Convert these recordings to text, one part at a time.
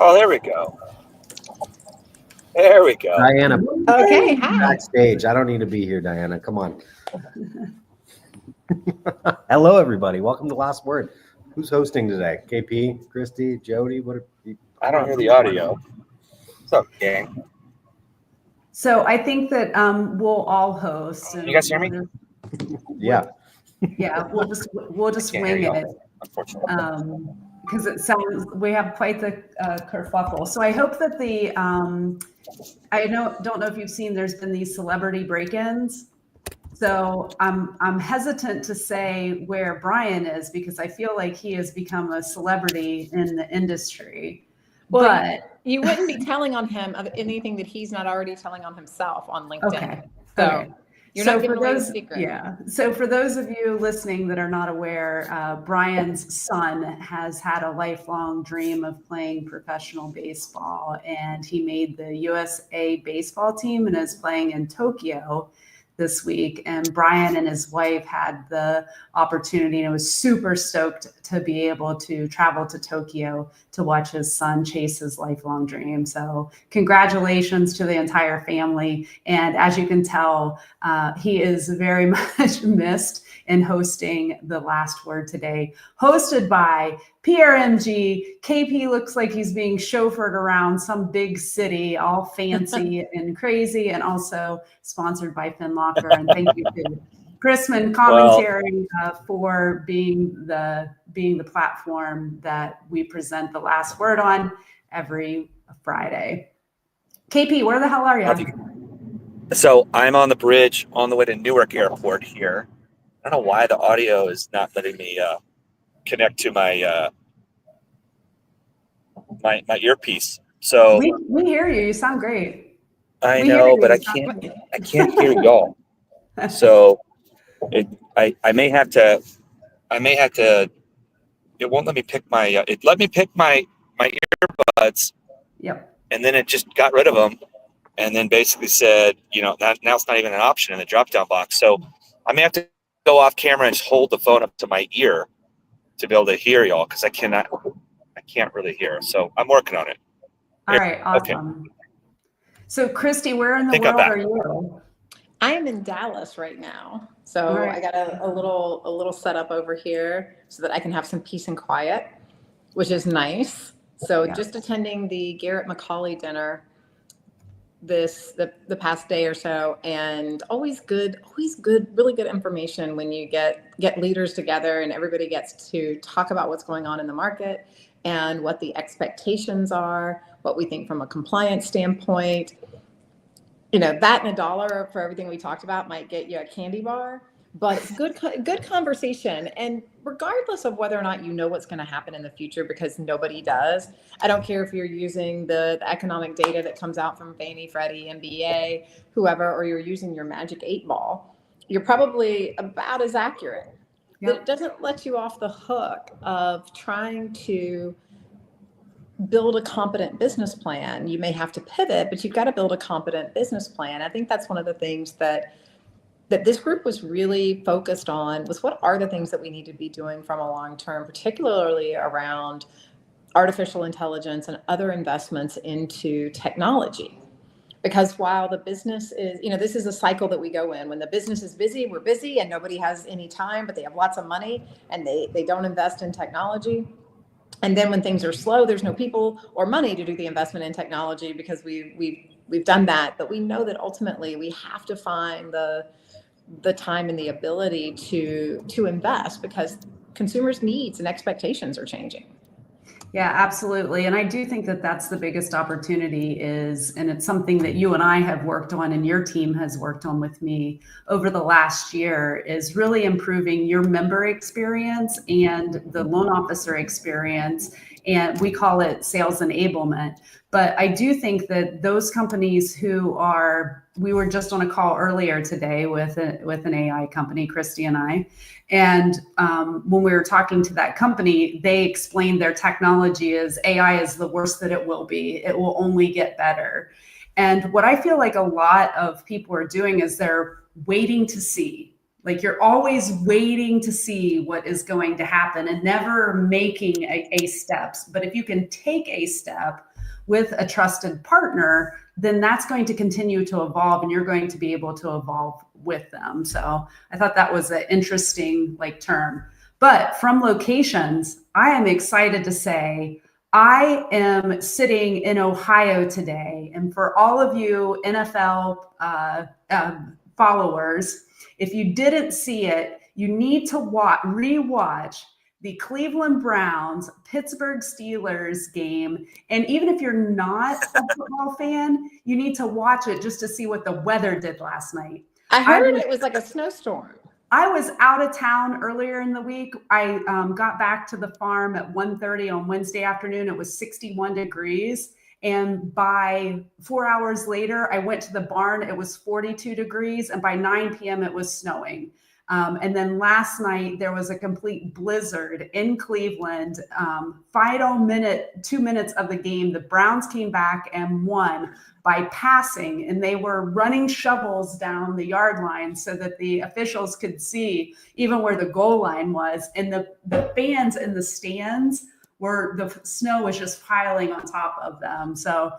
Oh, there we go. There we go. Diana, Okay, hi. backstage. I don't need to be here, Diana. Come on. Hello, everybody. Welcome to Last Word. Who's hosting today? KP, Christy, Jody? I don't hear the audio. What's up, gang? So I think that we'll all host. And You guys hear me? Yeah. Yeah, we'll just wing it. Unfortunately. Because it sounds, we have quite the kerfuffle. So I hope that I don't know if you've seen, there's been these celebrity break-ins. So I'm hesitant to say where Brian is because I feel like he has become a celebrity in the industry. Well, but you wouldn't be telling on him of anything that he's not already telling on himself on LinkedIn. Okay. So okay. you're So not giving for away those, the secret. yeah. So for those of you listening that are not aware, Brian's son has had a lifelong dream of playing professional baseball, and he made the USA baseball team and is playing in Tokyo this week. And Brian and his wife had the opportunity and was super stoked to be able to travel to Tokyo to watch his son chase his lifelong dream. So congratulations to the entire family. And as you can tell, he is very much missed in hosting the Last Word today, hosted by PRMG. KP looks like he's being chauffeured around some big city, all fancy and crazy, and also sponsored by FinLocker. And thank you to Chrisman Commentary for being the platform that we present the Last Word on every Friday. KP, where the hell are you? So I'm on the bridge on the way to Newark Airport here. I don't know why the audio is not letting me connect to my my earpiece. So we hear you. You sound great. I know, but I can't hear y'all. So I may have to. It won't let me pick my. It let me pick my earbuds. Yep. And then it just got rid of them, and then basically said, now it's not even an option in the drop-down box. So I may have to go off camera and just hold the phone up to my ear to be able to hear y'all, because I can't really hear. So I'm working on it. All right, awesome. Okay. So Christy, where in the world are you? I am in Dallas right now. So I got a little setup over here so that I can have some peace and quiet, which is nice. So just attending the Garrett McCauley dinner the past day or so, and always good, really good information when you get leaders together and everybody gets to talk about what's going on in the market and what the expectations are, what we think from a compliance standpoint. That and $1 for everything we talked about might get you a candy bar, but it's good conversation. And regardless of whether or not you know what's going to happen in the future, because nobody does, I don't care if you're using the economic data that comes out from Fannie, Freddie, MBA, whoever, or you're using your magic 8-ball, you're probably about as accurate. Yep. But it doesn't let you off the hook of trying to build a competent business plan. You may have to pivot, but you've got to build a competent business plan. I think that's one of the things that this group was really focused on, was what are the things that we need to be doing from a long term, particularly around artificial intelligence and other investments into technology. Because while the business is, this is a cycle that we go in. When the business is busy, we're busy and nobody has any time, but they have lots of money and they don't invest in technology. And then when things are slow, there's no people or money to do the investment in technology because we've done that. But we know that ultimately we have to find the time and the ability to invest because consumers' needs and expectations are changing. Yeah, absolutely. And I do think that that's the biggest opportunity and it's something that you and I have worked on and your team has worked on with me over the last year, is really improving your member experience and the loan officer experience. And we call it sales enablement. But I do think that those companies we were just on a call earlier today with an AI company, Christy and I. And when we were talking to that company, they explained their technology is AI is the worst that it will be. It will only get better. And what I feel like a lot of people are doing is they're waiting to see. Like you're always waiting to see what is going to happen and never making a steps. But if you can take a step, with a trusted partner, then that's going to continue to evolve and you're going to be able to evolve with them. So I thought that was an interesting term. But from locations, I am excited to say I am sitting in Ohio today. And for all of you NFL followers, if you didn't see it, you need to rewatch the Cleveland Browns, Pittsburgh Steelers game. And even if you're not a football fan, you need to watch it just to see what the weather did last night. I heard it was like a snowstorm. I was out of town earlier in the week. I got back to the farm at 1:30 on Wednesday afternoon. It was 61 degrees. And by 4 hours later, I went to the barn. It was 42 degrees. And by 9 p.m., it was snowing. And then last night, there was a complete blizzard in Cleveland. Final 2 minutes of the game, the Browns came back and won by passing, and they were running shovels down the yard line so that the officials could see even where the goal line was. And the fans in the stands the snow was just piling on top of them. So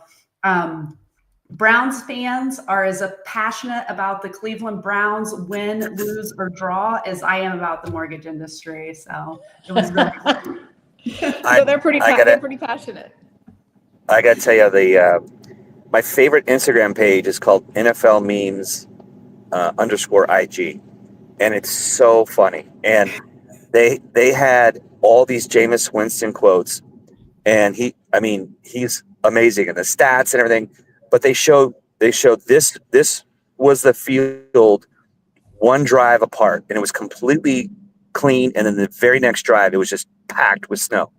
Browns fans are as passionate about the Cleveland Browns win, lose, or draw as I am about the mortgage industry. So it was really fun. So they're pretty passionate. I got to tell you, my favorite Instagram page is called NFL Memes _IG. And it's so funny. And they had all these Jameis Winston quotes. And he's amazing in the stats and everything. But they showed this was the field one drive apart, and it was completely clean. And then the very next drive, it was just packed with snow.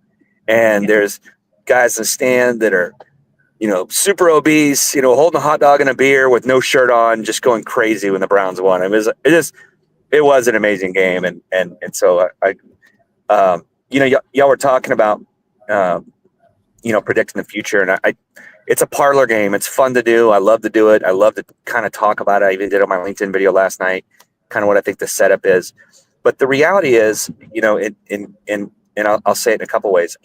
And there's guys in the stand that are, super obese, holding a hot dog and a beer with no shirt on, just going crazy when the Browns won. It was an amazing game. And so y'all were talking about, predicting the future, and it's a parlor game. It's fun to do. I love to do it. I love to kind of talk about it. I even did on my LinkedIn video last night, kind of what I think the setup is. But the reality is, and I'll say it in a couple ways.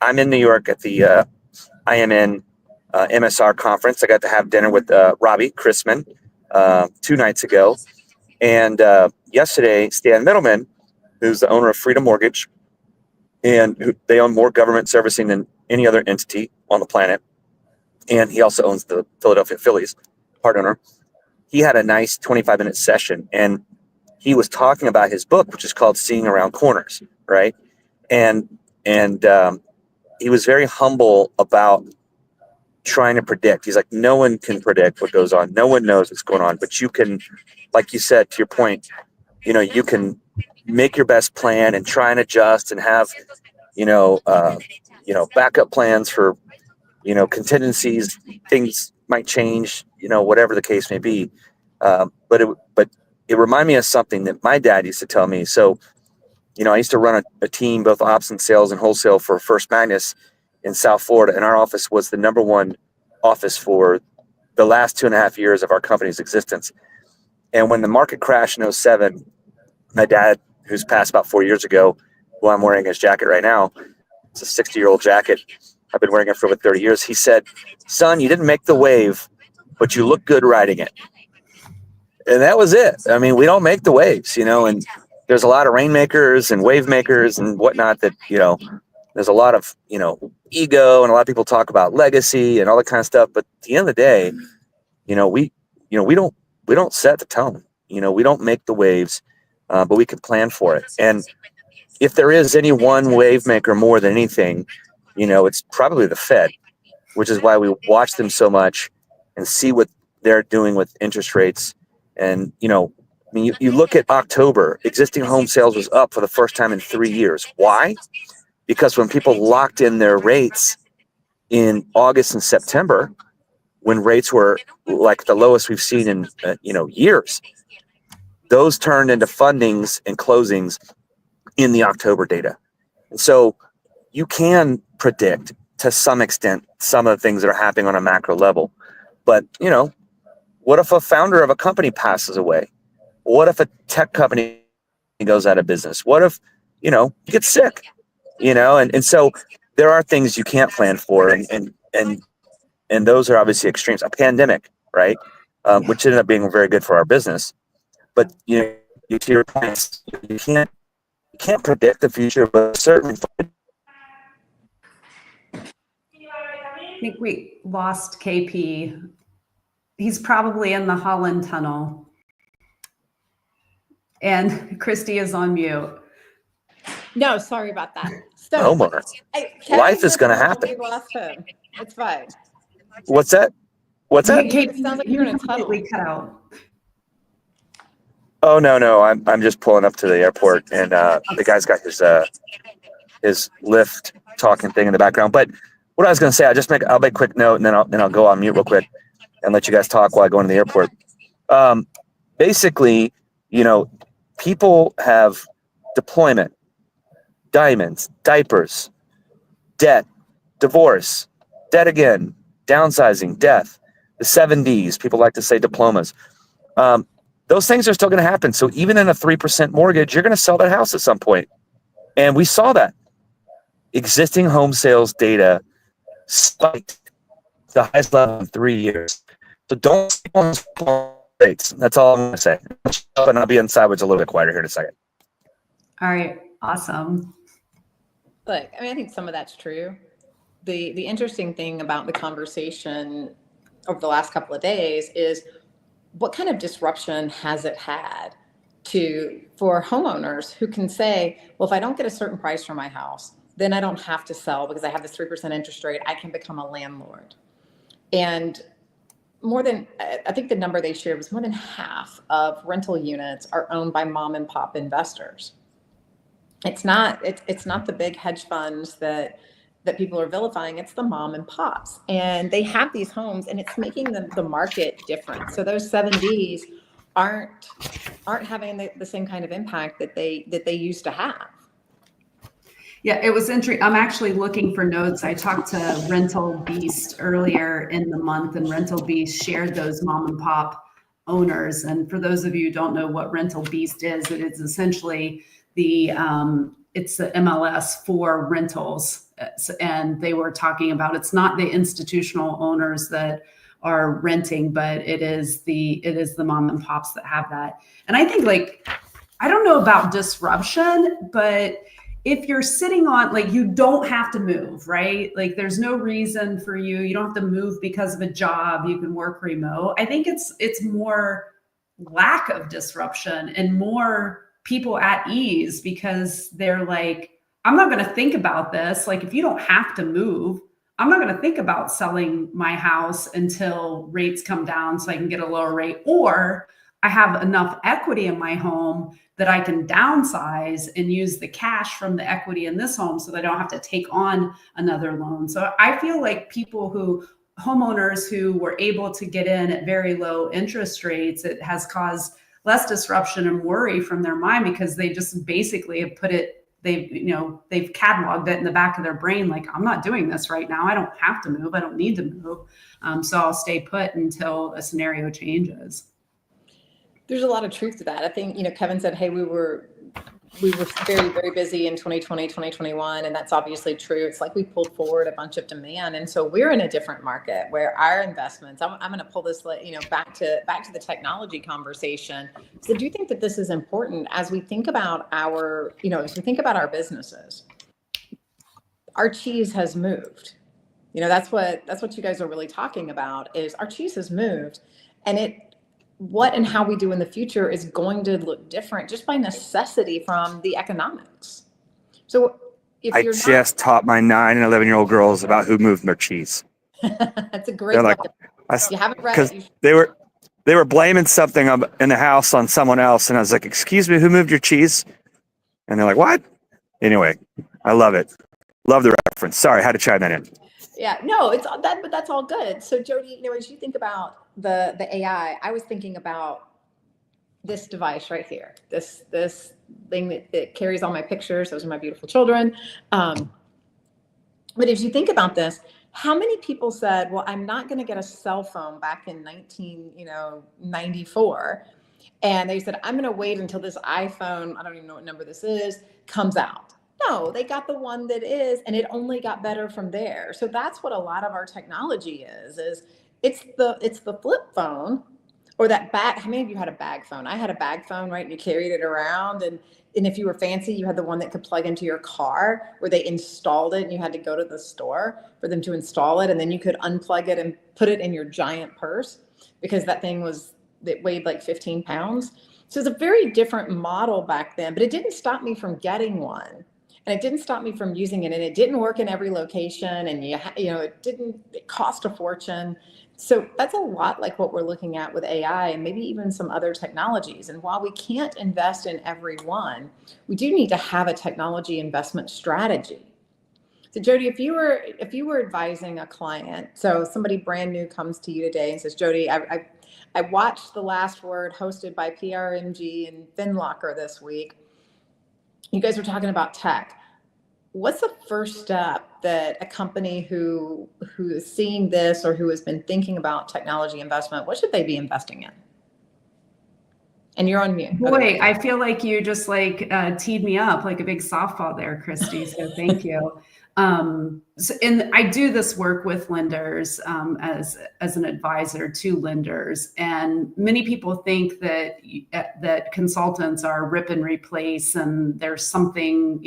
I'm in New York at the IMN MSR conference. I got to have dinner with Robbie Chrisman 2 nights ago. And yesterday, Stan Middleman, who's the owner of Freedom Mortgage, and they own more government servicing than any other entity on the planet. And he also owns the Philadelphia Phillies, part owner. He had a nice 25-minute session, and he was talking about his book, which is called Seeing Around Corners, right? And he was very humble about trying to predict. He's like, no one can predict what goes on. No one knows what's going on, but you can, like you said, to your point, you can make your best plan and try and adjust and have, backup plans for, contingencies. Things might change, whatever the case may be. But it reminded me of something that my dad used to tell me. So, I used to run a team, both ops and sales and wholesale, for First Magnus in South Florida. And our office was the number one office for the last 2.5 years of our company's existence. And when the market crashed in 2007, my dad, who's passed about 4 years ago, who I'm wearing his jacket right now, it's a 60-year-old jacket. I've been wearing it for over 30 years. He said, son, you didn't make the wave, but you look good riding it. And that was it. I mean, we don't make the waves, and there's a lot of rainmakers and wave makers and whatnot that, there's a lot of, ego, and a lot of people talk about legacy and all that kind of stuff. But at the end of the day, we don't set the tone, we don't make the waves, but we can plan for it. And if there is any one wave maker more than anything, it's probably the Fed, which is why we watch them so much and see what they're doing with interest rates. And, you look at October, existing home sales was up for the first time in 3 years. Why? Because when people locked in their rates in August and September, when rates were like the lowest we've seen in, years, those turned into fundings and closings in the October data. And so you can predict to some extent some of the things that are happening on a macro level. But, what if a founder of a company passes away? What if a tech company goes out of business? What if, you get sick, and so there are things you can't plan for. And And those are obviously extremes. A pandemic, right? Which ended up being very good for our business. But to your point, you can't predict the future, but certainly. I think we lost KP. He's probably in the Holland Tunnel. And Christy is on mute. No, sorry about that. So Homeowner. Life is going to happen. We lost him. It's fine. What's that? What's that? KP, It sounds like you're in a tunnel. completely cut out. Oh no, I'm just pulling up to the airport, and the guy's got his Lyft talking thing in the background. But what I was going to say, I'll make a quick note, and then I'll go on mute real quick and let you guys talk while I go into the airport. Basically, people have deployment, diamonds, diapers, debt, divorce, debt again, downsizing, death, the 7 Ds. People like to say diplomas. Those things are still going to happen. So even in a 3% mortgage, you're going to sell that house at some point. And we saw that. Existing home sales data spiked to the highest level in 3 years. So don't sleep on rates. That's all I'm going to say. And I'll be inside, which is a little bit quieter here in a second. All right. Awesome. Look, I think some of that's true. The interesting thing about the conversation over the last couple of days is what kind of disruption has it had for homeowners who can say, well, if I don't get a certain price for my house, then I don't have to sell because I have this 3% interest rate. I can become a landlord. And I think the number they shared was more than half of rental units are owned by mom and pop investors. It's not the big hedge funds that people are vilifying. It's the mom and pops, and they have these homes, and it's making the market different. So those 7Ds aren't having the same kind of impact that they used to have. Yeah, it was interesting. I'm actually looking for notes. I talked to Rental Beast earlier in the month, and Rental Beast shared those mom and pop owners. And for those of you who don't know what Rental Beast is, it is essentially it's the MLS for rentals. And they were talking about, it's not the institutional owners that are renting, but it is the mom and pops that have that. And I think, I don't know about disruption, but if you're sitting on, you don't have to move, right? There's no reason for you don't have to move because of a job. You can work remote. I think it's more lack of disruption and more people at ease because they're like, I'm not going to think about this. If you don't have to move, I'm not going to think about selling my house until rates come down so I can get a lower rate, or I have enough equity in my home that I can downsize and use the cash from the equity in this home so that I don't have to take on another loan. So I feel like homeowners who were able to get in at very low interest rates, it has caused less disruption and worry from their mind because they just basically have put it, they've cataloged it in the back of their brain. I'm not doing this right now. I don't have to move. I don't need to move. So I'll stay put until a scenario changes. There's a lot of truth to that. I think, Kevin said, hey, we were very, very busy in 2020, 2021. And that's obviously true. It's like we pulled forward a bunch of demand. And so we're in a different market where our investments, I'm going to pull this, back to the technology conversation. So do you think that this is important as we think about our businesses? Our cheese has moved. That's what you guys are really talking about is our cheese has moved, and what and how we do in the future is going to look different just by necessity from the economics. So if I just taught my 9 and 11-year-old girls about who moved their cheese. That's a great. They're like, you haven't read it. Because they were blaming something in the house on someone else, and I was like, "Excuse me, who moved your cheese?" And they're like, "What?" Anyway, I love it. Love the reference. Sorry, I had to chime that in. Yeah, no, it's that, but that's all good. So Jody, as you think about the AI, I was thinking about this device right here, this thing that carries all my pictures. Those are my beautiful children. But if you think about this, how many people said, well, I'm not going to get a cell phone back in 1994. And they said, I'm going to wait until this iPhone, I don't even know what number this is, comes out. No, they got the one that is, and it only got better from there. So that's what a lot of our technology is it's the flip phone or that bag. How many of you had a bag phone? I had a bag phone, right? And you carried it around, and if you were fancy, you had the one that could plug into your car where they installed it and you had to go to the store for them to install it. And then you could unplug it and put it in your giant purse because it weighed like 15 pounds. So it's a very different model back then, but it didn't stop me from getting one. And it didn't stop me from using it. And it didn't work in every location. And it cost a fortune. So that's a lot like what we're looking at with AI and maybe even some other technologies. And while we can't invest in every one, we do need to have a technology investment strategy. So Jody, if you were advising a client, so somebody brand new comes to you today and says, Jody, I watched The Last Word hosted by PRMG and FinLocker this week. You guys were talking about tech. What's the first step that a company who is seeing this or who has been thinking about technology investment, what should they be investing in? And you're on mute. Boy, I feel like you just teed me up like a big softball there, Christy. So thank you. And I do this work with lenders as an advisor to lenders, and many people think that consultants are rip and replace, and there's something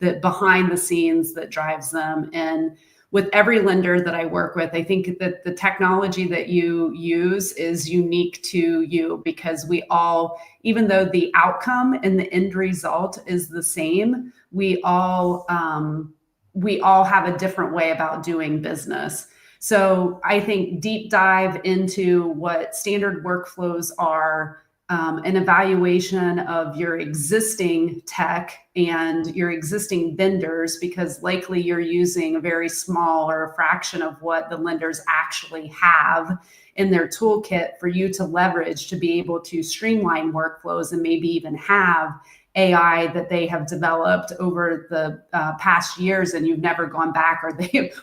that behind the scenes that drives them. And with every lender that I work with, I think that the technology that you use is unique to you because we all, even though the outcome and the end result is the same, we all have a different way about doing business. So I think deep dive into what standard workflows are, an evaluation of your existing tech and your existing vendors, because likely you're using a very small or a fraction of what the lenders actually have in their toolkit for you to leverage to be able to streamline workflows and maybe even have AI that they have developed over the past years, and you've never gone back, or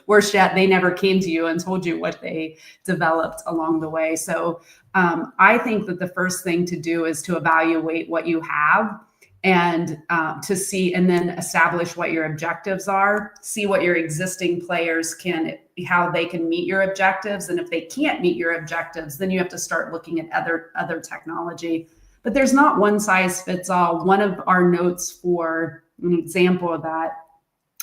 worse yet, they never came to you and told you what they developed along the way. So I think that the first thing to do is to evaluate what you have and to see, and then establish what your objectives are, see what your existing players how they can meet your objectives. And if they can't meet your objectives, then you have to start looking at other technology. But there's not one size fits all. One of our notes, for an example of that,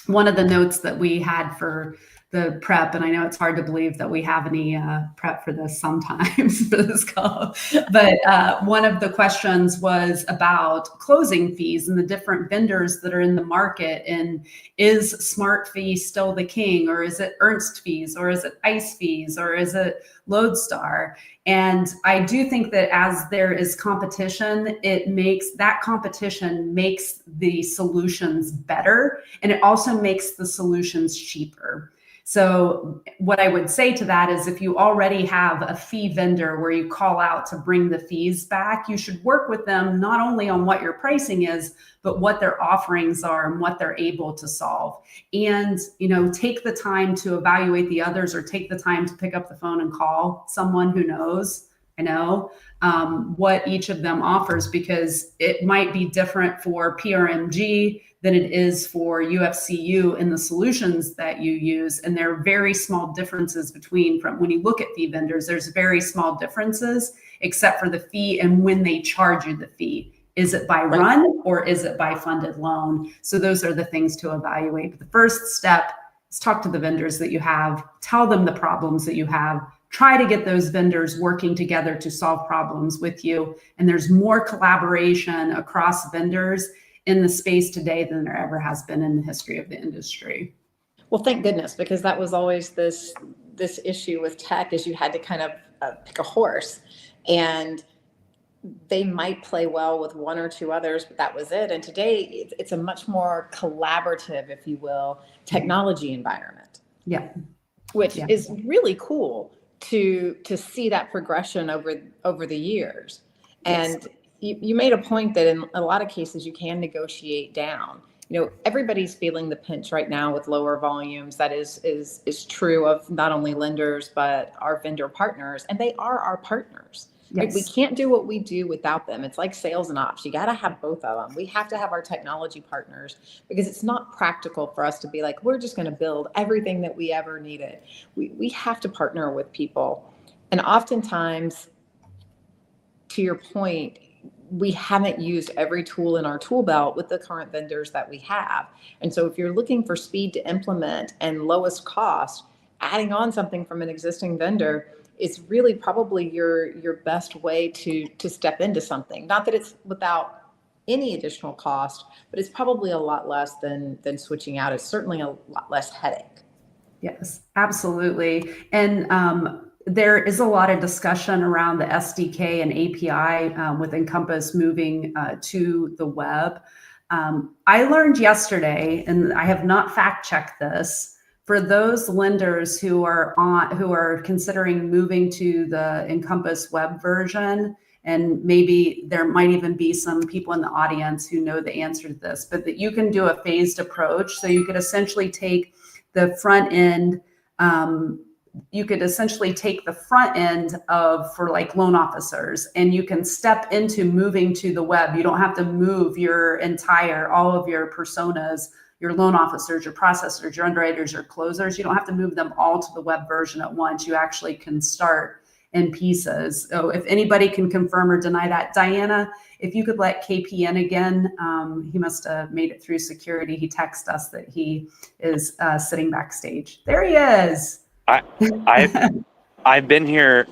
one of the notes that we had for the prep, and I know it's hard to believe that we have any prep for this sometimes for this call, but one of the questions was about closing fees and the different vendors that are in the market, and is Smart Fee still the king, or is it Ernst fees, or is it ICE fees, or is it Lodestar? And I do think that as there is competition, that competition makes the solutions better, and it also makes the solutions cheaper. So what I would say to that is, if you already have a fee vendor where you call out to bring the fees back, you should work with them not only on what your pricing is, but what their offerings are and what they're able to solve. And, take the time to evaluate the others, or take the time to pick up the phone and call someone who knows, what each of them offers, because it might be different for PRMG than it is for UFCU in the solutions that you use. And there are very small differences from when you look at fee vendors, there's very small differences, except for the fee and when they charge you the fee. Is it by run or is it by funded loan? So those are the things to evaluate. But the first step is talk to the vendors that you have, tell them the problems that you have, try to get those vendors working together to solve problems with you. And there's more collaboration across vendors in the space today than there ever has been in the history of the industry. Well, thank goodness, because that was always this issue with tech, is you had to kind of pick a horse, and they might play well with one or two others, but that was it. And today it's a much more collaborative, if you will, technology environment. Yeah. Which is really cool to see that progression over the years. And you made a point that in a lot of cases you can negotiate down. Everybody's feeling the pinch right now with lower volumes. That is true of not only lenders, but our vendor partners, and they are our partners. Right? We Yes. can't do what we do without them. It's like sales and ops. You got to have both of them. We have to have our technology partners because it's not practical for us to be like, we're just going to build everything that we ever needed. We have to partner with people. And oftentimes, to your point, we haven't used every tool in our tool belt with the current vendors that we have. And so if you're looking for speed to implement and lowest cost, adding on something from an existing vendor is really probably your best way to step into something. Not that it's without any additional cost, but it's probably a lot less than switching out. It's certainly a lot less headache. Yes, absolutely. And there is a lot of discussion around the SDK and API with Encompass moving to the web. I learned yesterday, and I have not fact checked this, for those lenders who are considering moving to the Encompass web version, and maybe there might even be some people in the audience who know the answer to this, but that you can do a phased approach. So you could essentially take the front end, for like loan officers, and you can step into moving to the web. You don't have to move all of your personas, your loan officers, your processors, your underwriters, your closers. You don't have to move them all to the web version at once. You actually can start in pieces. So if anybody can confirm or deny that, Diana, if you could let KP in again, he must have made it through security. He texted us that he is sitting backstage. There he is. I've been here.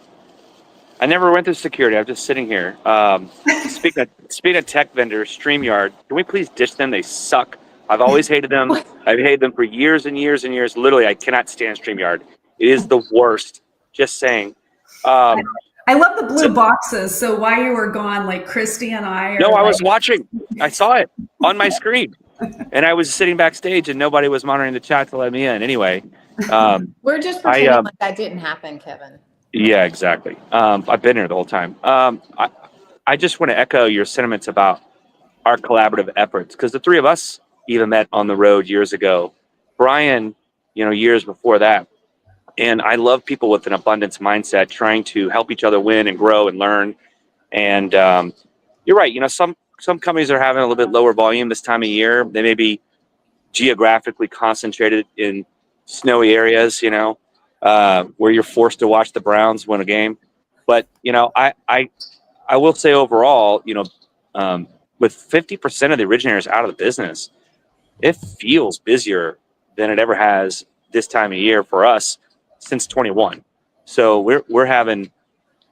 I never went through security. I'm just sitting here. Speaking of tech vendors, StreamYard, can we please ditch them? They suck. I've always hated them. I've hated them for years and years and years. Literally, I cannot stand StreamYard. It is the worst. Just saying. I love the blue boxes. So while you were gone, like Christy and I I was watching. I saw it on my screen. And I was sitting backstage and nobody was monitoring the chat to let me in. Anyway. We're just pretending like that didn't happen, Kevin. Yeah, exactly. I've been here the whole time. I just want to echo your sentiments about our collaborative efforts, because the three of us even met on the road years ago. Brian, years before that. And I love people with an abundance mindset, trying to help each other win and grow and learn. And you're right. Some companies are having a little bit lower volume this time of year. They may be geographically concentrated in snowy areas, where you're forced to watch the Browns win a game. But, I will say overall, with 50% of the originators out of the business, it feels busier than it ever has this time of year for us since 21. So we're having,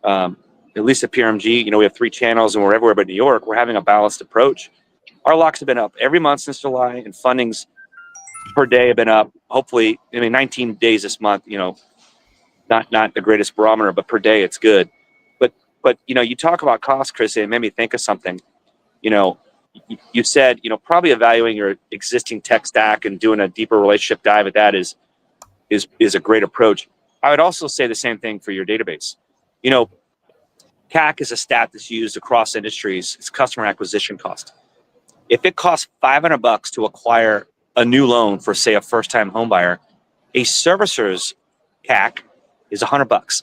at least at PRMG, we have 3 channels and we're everywhere but New York. We're having a balanced approach. Our locks have been up every month since July, and fundings per day have been up. Hopefully, 19 days this month, not the greatest barometer, but per day it's good. But you talk about cost, Chris, and it made me think of something. You said, probably evaluating your existing tech stack and doing a deeper relationship dive at that is a great approach. I would also say the same thing for your database. CAC is a stat that's used across industries. It's customer acquisition cost. If it costs $500 to acquire a new loan for, say, a first-time home buyer, a servicer's CAC is $100.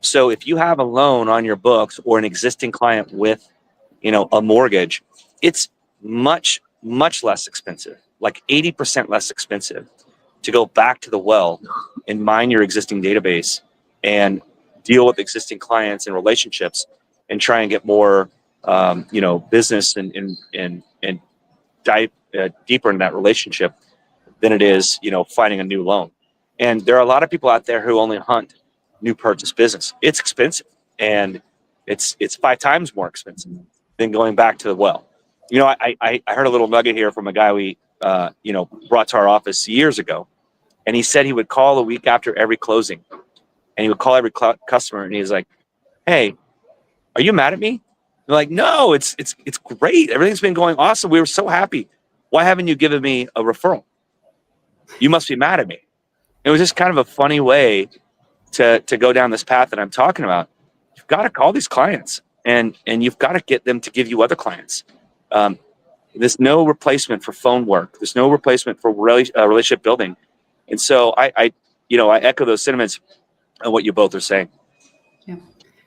So if you have a loan on your books or an existing client with, a mortgage, it's much, much less expensive, like 80% less expensive, to go back to the well and mine your existing database and deal with existing clients and relationships and try and get more, business and dive deeper into that relationship than it is, finding a new loan. And there are a lot of people out there who only hunt new purchase business. It's expensive, and it's 5 times more expensive than going back to the well. I heard a little nugget here from a guy we brought to our office years ago, and he said he would call a week after every closing, and he would call every customer, and he's like, "Hey, are you mad at me?" They're like, "No, it's great. Everything's been going awesome. We were so happy. Why haven't you given me a referral? You must be mad at me." It was just kind of a funny way to go down this path that I'm talking about. You've got to call these clients, and you've got to get them to give you other clients. There's no replacement for phone work. There's no replacement for relationship building. And so I echo those sentiments on what you both are saying. Yeah.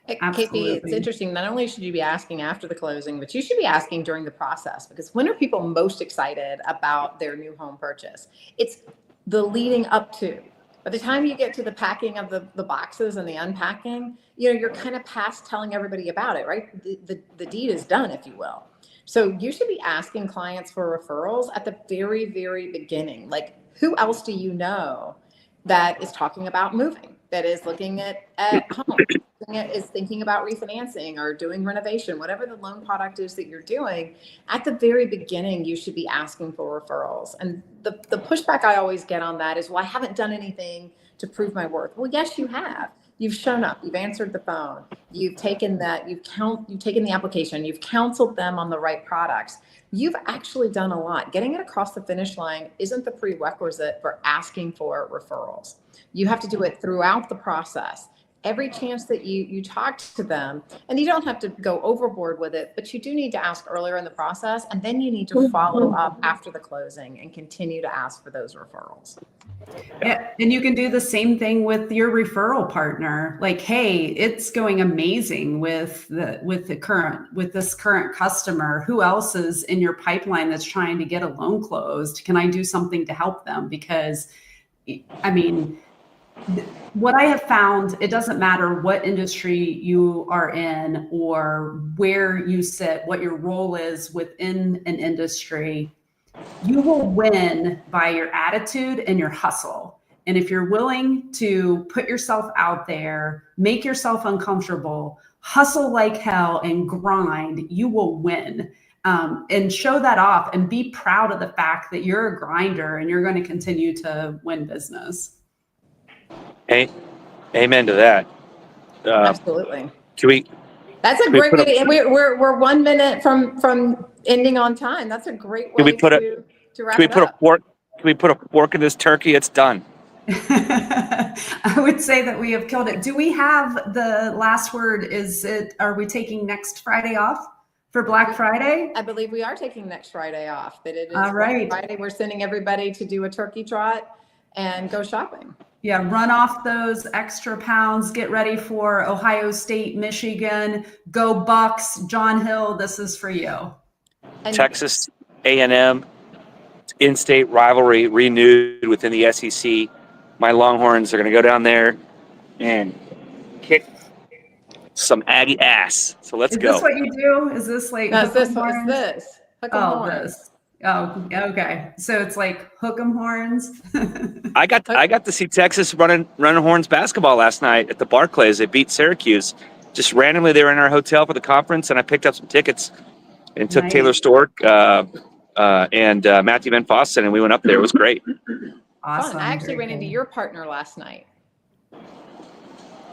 KP, it's Absolutely. interesting. Not only should you be asking after the closing, but you should be asking during the process, because when are people most excited about their new home purchase? It's the leading up to. By the time you get to the packing of the boxes and the unpacking, you're kind of past telling everybody about it, right? The deed is done, if you will. So you should be asking clients for referrals at the very, very beginning. Like, who else do you know that is talking about moving, that is looking at home, is thinking about refinancing or doing renovation, whatever the loan product is that you're doing? At the very beginning, you should be asking for referrals. And the pushback I always get on that is, well, I haven't done anything to prove my worth. Well, yes, you have. You've shown up, you've answered the phone, you've taken the application, you've counseled them on the right products. You've actually done a lot. Getting it across the finish line isn't the prerequisite for asking for referrals. You have to do it throughout the process. Every chance that you talk to them, and you don't have to go overboard with it, but you do need to ask earlier in the process, and then you need to follow up after the closing and continue to ask for those referrals. Yeah, and you can do the same thing with your referral partner. Like, hey, it's going amazing with this current customer. Who else is in your pipeline that's trying to get a loan closed? Can I do something to help them? Because, I mean, what I have found, it doesn't matter what industry you are in or where you sit, what your role is within an industry. You will win by your attitude and your hustle. And if you're willing to put yourself out there, make yourself uncomfortable, hustle like hell and grind, you will win. And show that off and be proud of the fact that you're a grinder and you're going to continue to win business. Hey, amen to that. Absolutely. That's a great way to, we're 1 minute from ending on time. That's a great way to wrap it up. Can we put a fork in this turkey? It's done. I would say that we have killed it. Do we have the last word? Are we taking next Friday off for Black Friday? I believe we are taking next Friday off. But it is all right. Black Friday. We're sending everybody to do a turkey trot and go shopping. Yeah, run off those extra pounds. Get ready for Ohio State, Michigan. Go Bucks. John Hill, this is for you. And Texas A&M, in-state rivalry renewed within the SEC. My Longhorns are going to go down there and kick some Aggie ass. So let's go. Is this what you do? Is this like this? Hook 'em horns. Oh, okay. So it's like hook 'em horns. I got to see Texas running horns basketball last night at the Barclays. They beat Syracuse. Just randomly, they were in our hotel for the conference, and I picked up some tickets and took Taylor Stork and Matthew Van Fossen, and we went up there. It was great. Awesome. I actually ran into your partner last night.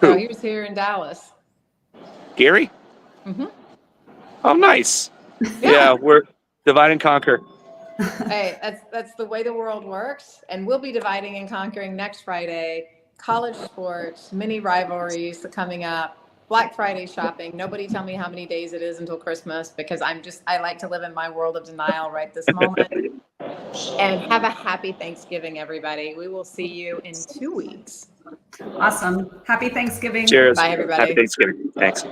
Who? Oh, he was here in Dallas. Gary? Mm-hmm. Oh, nice. Yeah, we're divide and conquer. Hey, that's the way the world works, and we'll be dividing and conquering next Friday. College sports, mini rivalries coming up, Black Friday shopping. Nobody tell me how many days it is until Christmas, because I like to live in my world of denial right this moment. And have a happy Thanksgiving, everybody. We will see you in 2 weeks. Awesome. Happy Thanksgiving. Cheers. Bye, everybody. Happy Thanksgiving. Thanks.